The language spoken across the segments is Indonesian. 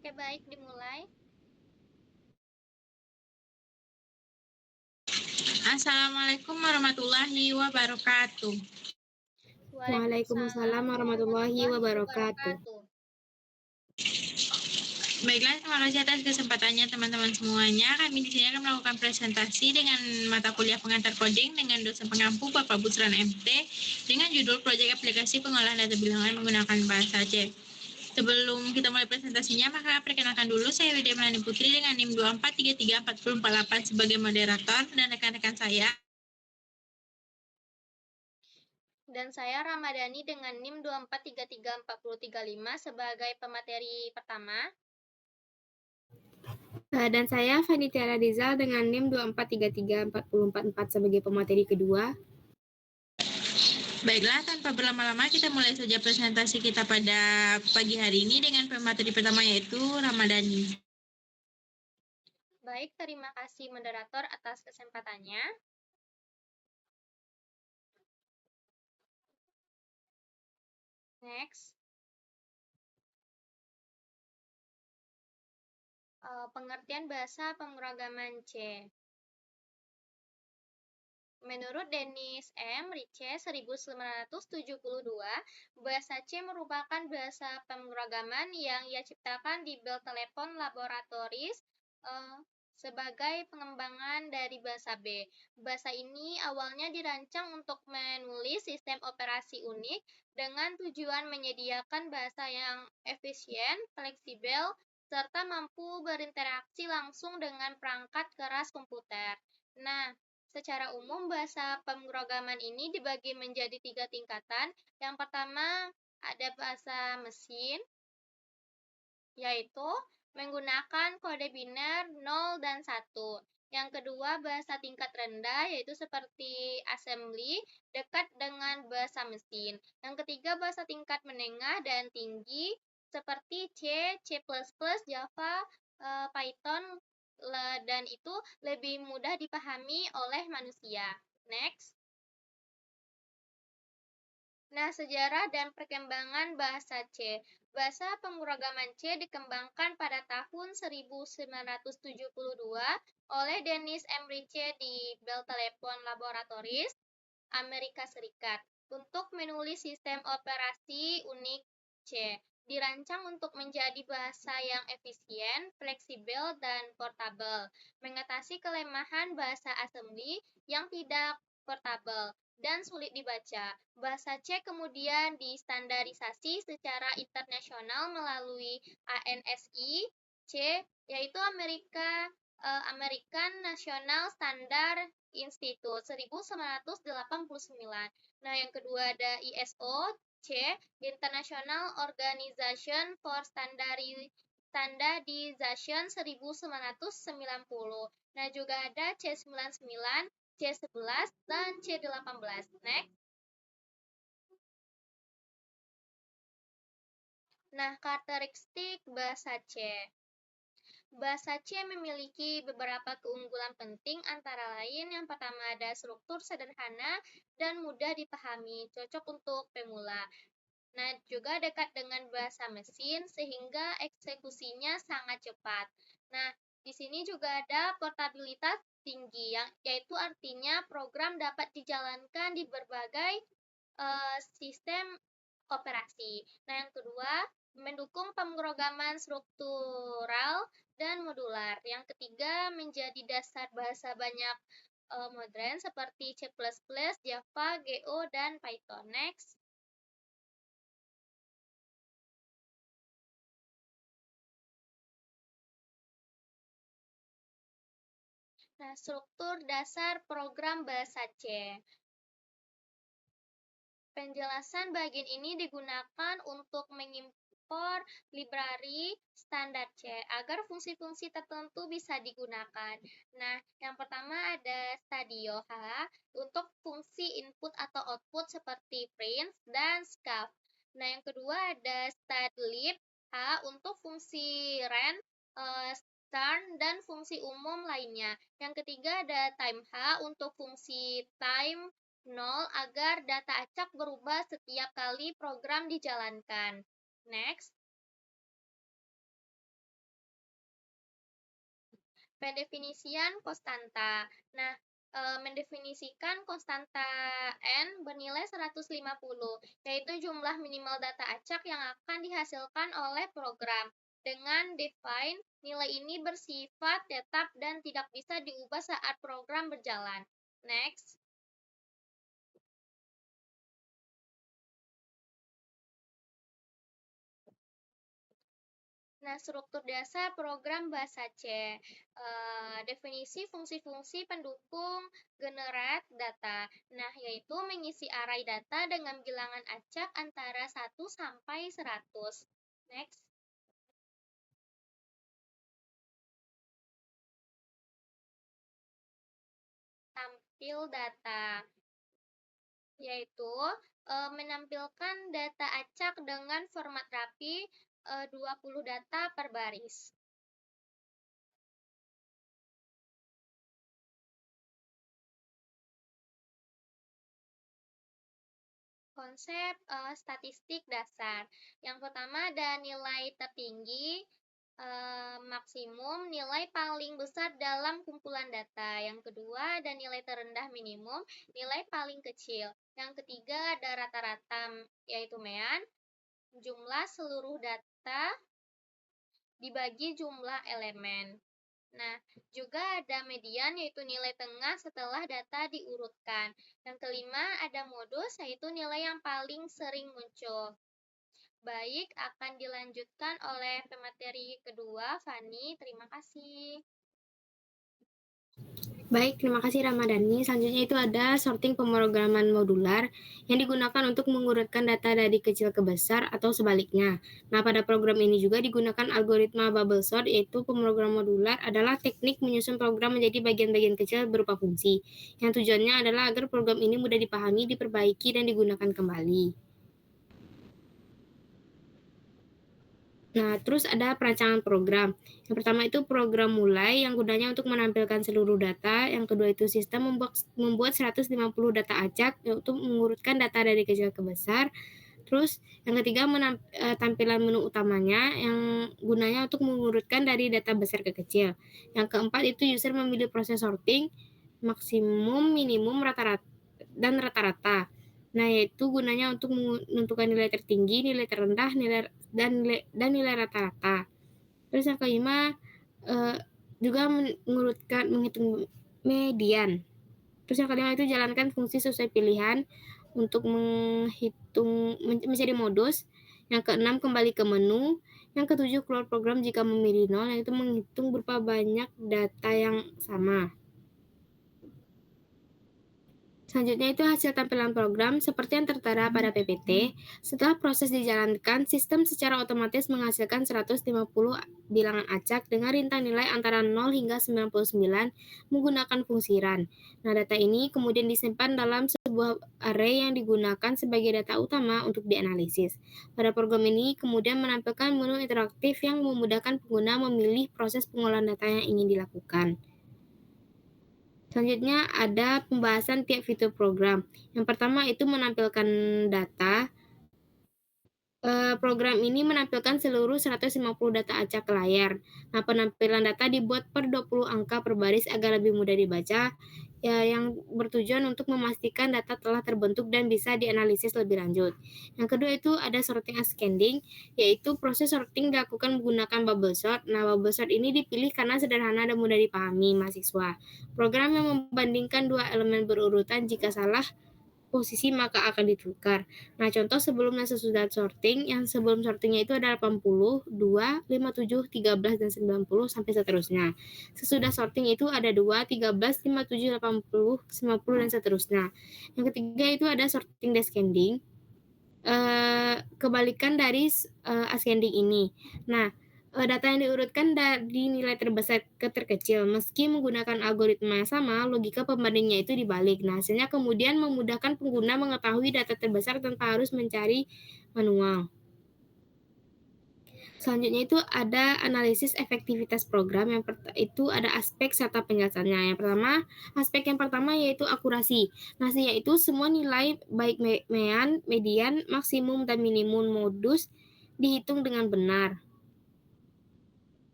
Oke, baik, dimulai. Assalamualaikum warahmatullahi wabarakatuh. Waalaikumsalam Waalaikumsalam warahmatullahi warahmatullahi wabarakatuh. wabarakatuh. Baiklah, terima kasih atas kesempatannya teman-teman semuanya. Kami di sini akan melakukan presentasi dengan mata kuliah pengantar coding dengan dosen pengampu Bapak Busran MT dengan judul Proyek Aplikasi Pengolahan Data Bilangan Menggunakan Bahasa C. Sebelum kita mulai presentasinya, maka perkenalkan dulu saya Widya Melani Putri dengan NIM 24334048 sebagai moderator dan rekan-rekan saya. Dan saya Ramadhani dengan NIM 24334035 sebagai pemateri pertama. Dan saya Vanitiara Rizal dengan NIM 24334044 sebagai pemateri kedua. Baiklah, tanpa berlama-lama kita mulai saja presentasi kita pada pagi hari ini dengan pemateri pertama yaitu Ramadhani. Baik, terima kasih moderator atas kesempatannya. Next. Pengertian bahasa pemrograman C. Menurut Dennis M. Riche 1972, bahasa C merupakan bahasa pemrograman yang ia ciptakan di Bell Telephone Laboratories sebagai pengembangan dari bahasa B. Bahasa ini awalnya dirancang untuk menulis sistem operasi unik dengan tujuan menyediakan bahasa yang efisien, fleksibel, serta mampu berinteraksi langsung dengan perangkat keras komputer. Nah, secara umum, bahasa pemrograman ini dibagi menjadi 3 tingkatan. Yang pertama, ada bahasa mesin, yaitu menggunakan kode biner 0 dan 1. Yang kedua, bahasa tingkat rendah, yaitu seperti assembly, dekat dengan bahasa mesin. Yang ketiga, bahasa tingkat menengah dan tinggi, seperti C, C++, Java, Python, dan itu lebih mudah dipahami oleh manusia. Next. Nah, sejarah dan perkembangan bahasa C. Bahasa pemrograman C dikembangkan pada tahun 1972 oleh Dennis M. Riche di Bell Telephone Laboratories, Amerika Serikat, untuk menulis sistem operasi unik C. Dirancang untuk menjadi bahasa yang efisien, fleksibel, dan portable, mengatasi kelemahan bahasa assembly yang tidak portable dan sulit dibaca. Bahasa C kemudian distandarisasi secara internasional melalui ANSI C, yaitu American National Standard Institute 1989. Nah, yang kedua ada ISO C, International Organization for Standardization 1990. Nah, juga ada C99, C11, dan C18. Next. Nah, karakteristik bahasa C. Bahasa C memiliki beberapa keunggulan penting, antara lain yang pertama ada struktur sederhana dan mudah dipahami, cocok untuk pemula. Nah, juga dekat dengan bahasa mesin sehingga eksekusinya sangat cepat. Nah, di sini juga ada portabilitas tinggi, yaitu artinya program dapat dijalankan di berbagai sistem operasi. Nah, yang kedua, mendukung pemrograman struktural dan modular. Yang ketiga, menjadi dasar bahasa banyak modern seperti C++, Java, Go, dan Python. Next. Nah, struktur dasar program bahasa C. Penjelasan bagian ini digunakan untuk mengimpor library standar C agar fungsi-fungsi tertentu bisa digunakan. Nah, yang pertama ada stadio H untuk fungsi input atau output seperti print dan scav. Nah, yang kedua ada stdlib H untuk fungsi ren, start, dan fungsi umum lainnya. Yang ketiga ada time H untuk fungsi time 0 agar data acak berubah setiap kali program dijalankan. Next. Pendefinisian konstanta. Nah, mendefinisikan konstanta N bernilai 150, yaitu jumlah minimal data acak yang akan dihasilkan oleh program. Dengan define, nilai ini bersifat tetap dan tidak bisa diubah saat program berjalan. Next. Nah, struktur dasar program bahasa C. Definisi fungsi-fungsi pendukung generate data. Nah, yaitu mengisi array data dengan bilangan acak antara 1 sampai 100. Next. Tampil data. Yaitu menampilkan data acak dengan format rapi 20 data per baris. Konsep statistik dasar. Yang pertama ada nilai tertinggi, maksimum, nilai paling besar dalam kumpulan data. Yang kedua ada nilai terendah minimum, nilai paling kecil. Yang ketiga ada rata-rata, yaitu mean, jumlah seluruh data dibagi jumlah elemen. Nah, juga ada median, yaitu nilai tengah setelah data diurutkan. Yang kelima, ada modus, yaitu nilai yang paling sering muncul. Baik, akan dilanjutkan oleh pemateri kedua, Fani. Terima kasih. Baik, terima kasih Ramadhani. Selanjutnya itu ada sorting pemrograman modular yang digunakan untuk mengurutkan data dari kecil ke besar atau sebaliknya. Nah, pada program ini juga digunakan algoritma bubble sort, yaitu pemrograman modular adalah teknik menyusun program menjadi bagian-bagian kecil berupa fungsi. Yang tujuannya adalah agar program ini mudah dipahami, diperbaiki, dan digunakan kembali. Nah, terus ada perancangan program. Yang pertama itu program mulai yang gunanya untuk menampilkan seluruh data. Yang kedua itu sistem membuat 150 data acak untuk mengurutkan data dari kecil ke besar. Terus yang ketiga tampilan menu utamanya yang gunanya untuk mengurutkan dari data besar ke kecil. Yang keempat itu user memilih proses sorting, maksimum, minimum, rata-rata, dan rata-rata. Nah, yaitu gunanya untuk menentukan nilai tertinggi, nilai terendah, dan nilai rata-rata. Terus yang kelima juga menghitung median. Terus yang kelima itu jalankan fungsi sesuai pilihan untuk mencari modus. Yang keenam kembali ke menu. Yang ketujuh keluar program jika memilih 0, yaitu menghitung berupa banyak data yang sama. Selanjutnya itu hasil tampilan program seperti yang tertera pada PPT. Setelah proses dijalankan, sistem secara otomatis menghasilkan 150 bilangan acak dengan rintang nilai antara 0 hingga 99 menggunakan fungsi run. Nah, data ini kemudian disimpan dalam sebuah array yang digunakan sebagai data utama untuk dianalisis. Pada program ini kemudian menampilkan menu interaktif yang memudahkan pengguna memilih proses pengolahan data yang ingin dilakukan. Selanjutnya ada pembahasan tiap fitur program. Yang pertama itu menampilkan data. Program ini menampilkan seluruh 150 data acak ke layar. Nah, penampilan data dibuat per 20 angka per baris agar lebih mudah dibaca, yang bertujuan untuk memastikan data telah terbentuk dan bisa dianalisis lebih lanjut. Yang kedua itu ada sorting ascending, yaitu proses sorting dilakukan menggunakan bubble sort. Nah, bubble sort ini dipilih karena sederhana dan mudah dipahami mahasiswa. Program yang membandingkan dua elemen berurutan, jika salah posisi maka akan ditukar. Nah, contoh sebelum dan sesudah sorting, yang sebelum sortingnya itu ada 80, 2, 57, 13, dan 90, sampai seterusnya. Sesudah sorting itu ada 2, 13, 57, 80, 90, dan seterusnya. Yang ketiga itu ada sorting descending, kebalikan dari ascending ini. Nah, data yang diurutkan dari nilai terbesar ke terkecil. Meski menggunakan algoritma yang sama, logika pembandingnya itu dibalik. Nah, hasilnya kemudian memudahkan pengguna mengetahui data terbesar tanpa harus mencari manual. Selanjutnya itu ada analisis efektivitas program. Itu ada aspek serta penjelasannya. Aspek yang pertama yaitu akurasi. Nah, yaitu semua nilai baik mean, median, maksimum, dan minimum modus dihitung dengan benar.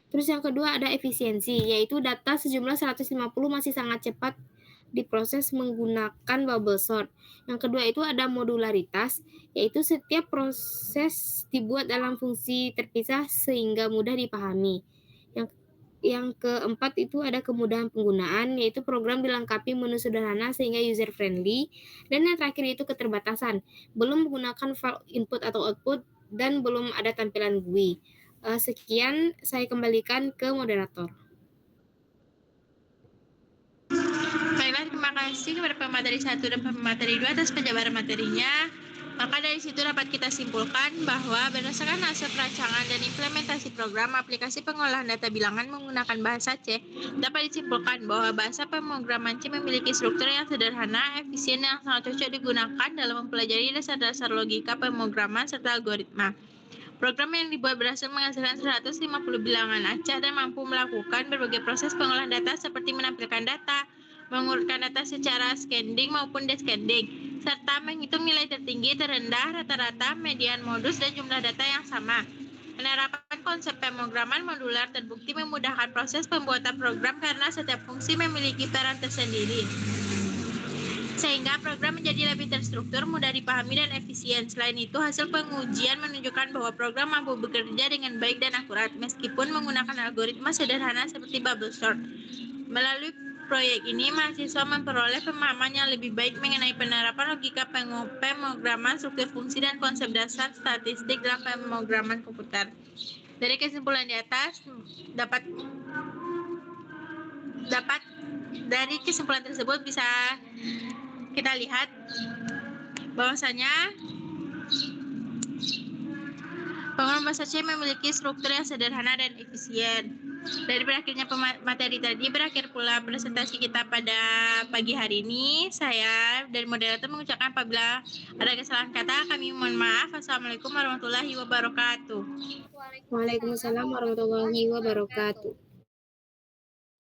Terus yang kedua ada efisiensi, yaitu data sejumlah 150 masih sangat cepat diproses menggunakan bubble sort. Yang kedua itu ada modularitas, yaitu setiap proses dibuat dalam fungsi terpisah sehingga mudah dipahami. Yang keempat itu ada kemudahan penggunaan, yaitu program dilengkapi menu sederhana sehingga user friendly. Dan yang terakhir itu keterbatasan, belum menggunakan file input atau output dan belum ada tampilan GUI. Sekian, saya kembalikan ke moderator. Baiklah, terima kasih kepada pemateri 1 dan pemateri 2 atas penjabaran materinya. Maka dari situ dapat kita simpulkan bahwa berdasarkan hasil perancangan dan implementasi program aplikasi pengolahan data bilangan menggunakan bahasa C, dapat disimpulkan bahwa bahasa pemrograman C memiliki struktur yang sederhana, efisien, yang sangat cocok digunakan dalam mempelajari dasar-dasar logika pemrograman serta algoritma. Program yang dibuat berhasil menghasilkan 150 bilangan acak dan mampu melakukan berbagai proses pengolahan data seperti menampilkan data, mengurutkan data secara ascending maupun descending, serta menghitung nilai tertinggi, terendah, rata-rata, median, modus, dan jumlah data yang sama. Penerapan konsep pemrograman modular terbukti memudahkan proses pembuatan program karena setiap fungsi memiliki peran tersendiri, sehingga program menjadi lebih terstruktur, mudah dipahami, dan efisien. Selain itu, hasil pengujian menunjukkan bahwa program mampu bekerja dengan baik dan akurat, meskipun menggunakan algoritma sederhana seperti bubble sort. Melalui proyek ini, mahasiswa memperoleh pemahaman yang lebih baik mengenai penerapan logika pemrograman, struktur fungsi, dan konsep dasar statistik dalam pemrograman komputer. Dari kesimpulan di atas, dari kesimpulan tersebut bisa kita lihat bahwasanya pengolahan bahasa C memiliki struktur yang sederhana dan efisien. Dari berakhirnya materi tadi, berakhir pula presentasi kita pada pagi hari ini. Saya dari moderator mengucapkan apabila ada kesalahan kata, kami mohon maaf. Assalamualaikum warahmatullahi wabarakatuh. Waalaikumsalam warahmatullahi wabarakatuh.